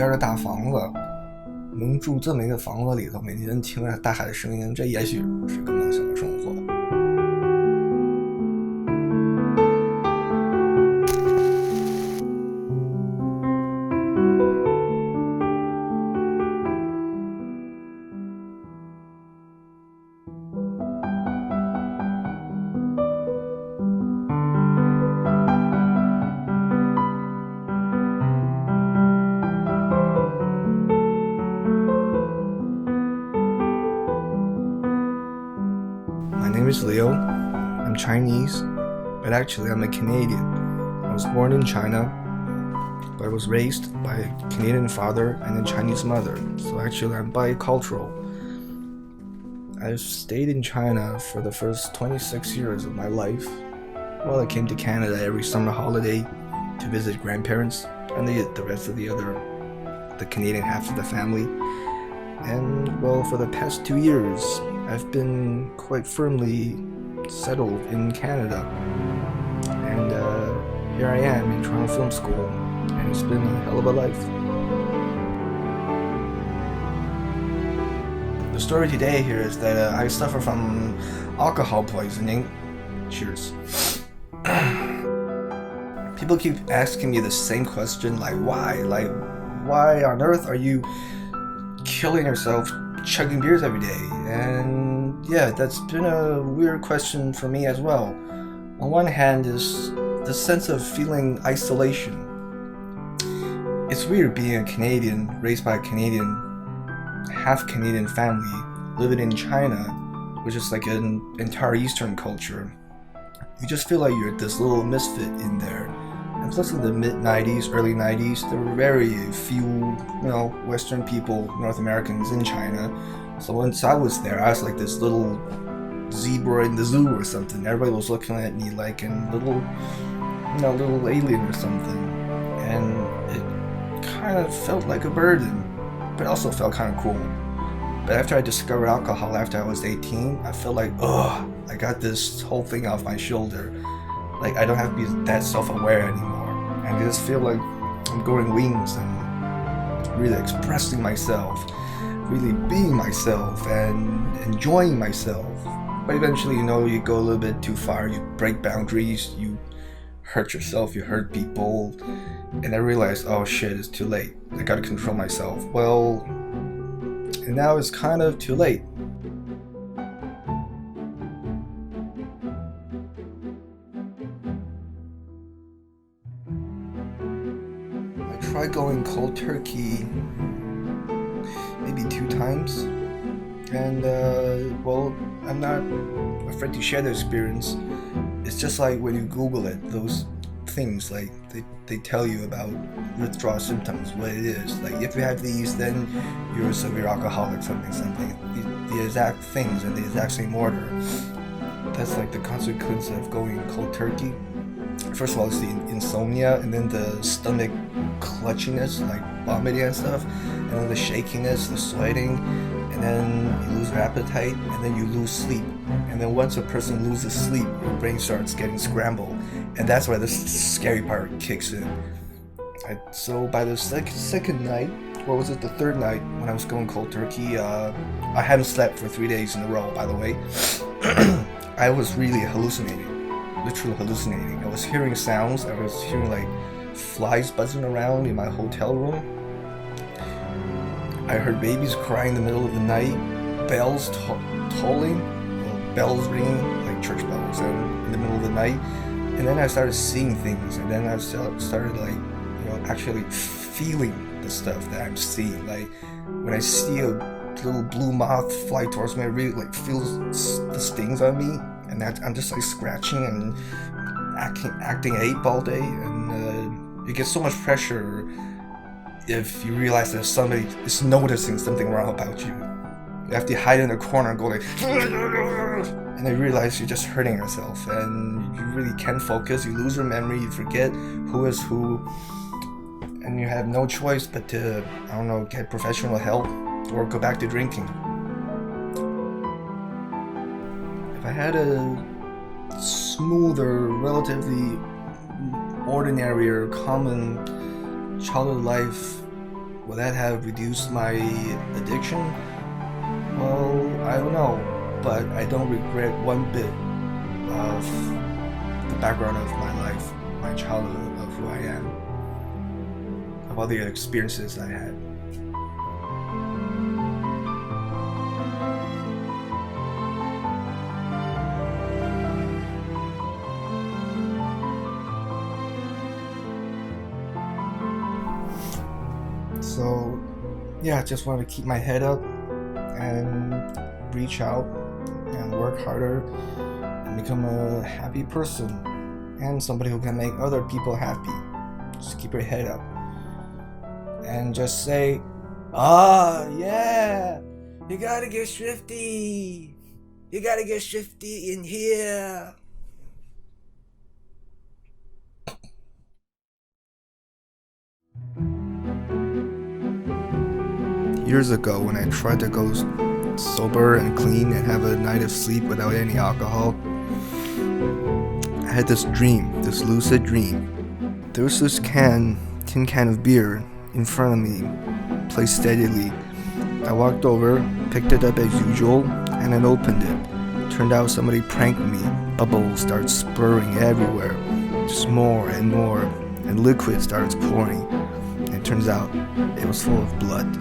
边的大房子，能住这么一个房子里头，每天听着大海的声音，这也许是个梦想的生活。My name is Leo. I'm Chinese, but actually I'm a Canadian. I was born in China, but I was raised by a Canadian father and a Chinese mother, so actually I'm bicultural. I've stayed in China for the first 26 years of my life. Well, I came to Canada every summer holiday to visit grandparents and the rest of the Canadian half of the family. And well, for the past 2 years, I've been quite firmly settled in Canada. And here I am in Toronto Film School, and it's been a hell of a life. The story today here is that I suffer from alcohol poisoning. Cheers. People keep asking me the same question, like why? Like, why on earth are you killing yourself chugging beers every day? And yeah, that's been a weird question for me as well. On one hand is the sense of feeling isolation. It's weird being a Canadian, raised by a Canadian, half Canadian family, living in China, which is like an entire Eastern culture. You just feel like you're this little misfit in there. And plus in the mid-90s, early 90s, there were very few, Western people, North Americans in China. So once I was there, I was like this little zebra in the zoo or something. Everybody was looking at me like a little alien or something. And it kind of felt like a burden, but also felt kind of cool. But after I discovered alcohol after I was 18, I felt like, I got this whole thing off my shoulder. Like, I don't have to be that self-aware anymore. And I just feel like I'm growing wings and really expressing myself, really being myself and enjoying myself. But eventually, you go a little bit too far, you break boundaries, you hurt yourself, you hurt people. And I realized, oh shit, it's too late. I gotta control myself. Well, and now it's kind of too late. I tried going cold turkey maybe 2 times, and well, I'm not afraid to share the experience. It's just like when you Google it, those things like they tell you about withdrawal symptoms, what it is. Like if you have these, then you're a severe alcoholic, something. The exact things in the exact same order. That's like the consequence of going cold turkey. First of all, it's the insomnia, and then the stomach clutchiness, like vomiting and stuff, and then the shakiness, the sweating, and then you lose your appetite, and then you lose sleep. And then once a person loses sleep, your brain starts getting scrambled, and that's where the scary part kicks in. So by the second night, or was it the third night when I was going cold turkey, I hadn't slept for 3 days in a row, by the way. I was really hallucinating. Literally hallucinating. I was hearing sounds. I was hearing like flies buzzing around in my hotel room. I heard babies crying in the middle of the night, bells tolling, bells ringing like church bells in the middle of the night. And then I started seeing things, and then I started like, actually feeling the stuff that I'm seeing. Like when I see a little blue moth fly towards me, I really like feel the stings on me. And I'm just like scratching and acting ape all day, and you get so much pressure if you realize that somebody is noticing something wrong about you. You have to hide in a corner and go like, and you realize you're just hurting yourself, and you really can't focus. You lose your memory, you forget who is who, and you have no choice but to, get professional help or go back to drinking. If I had a smoother, relatively ordinary or common childhood life Will that have reduced my addiction? Well, I don't know, but I don't regret one bit of the background of my life, my childhood, of who I am, of all the experiences I had. So, yeah, I just want to keep my head up and reach out and work harder and become a happy person and somebody who can make other people happy. Just keep your head up and just say, yeah, you gotta get shifty. You gotta get shifty in here. Years ago, when I tried to go sober and clean and have a night of sleep without any alcohol, I had this dream, this lucid dream. There was this tin can of beer in front of me, placed steadily. I walked over, picked it up as usual, and then opened it. Turned out somebody pranked me. Bubbles started spurring everywhere, just more and more, and liquid starts pouring. And it turns out it was full of blood.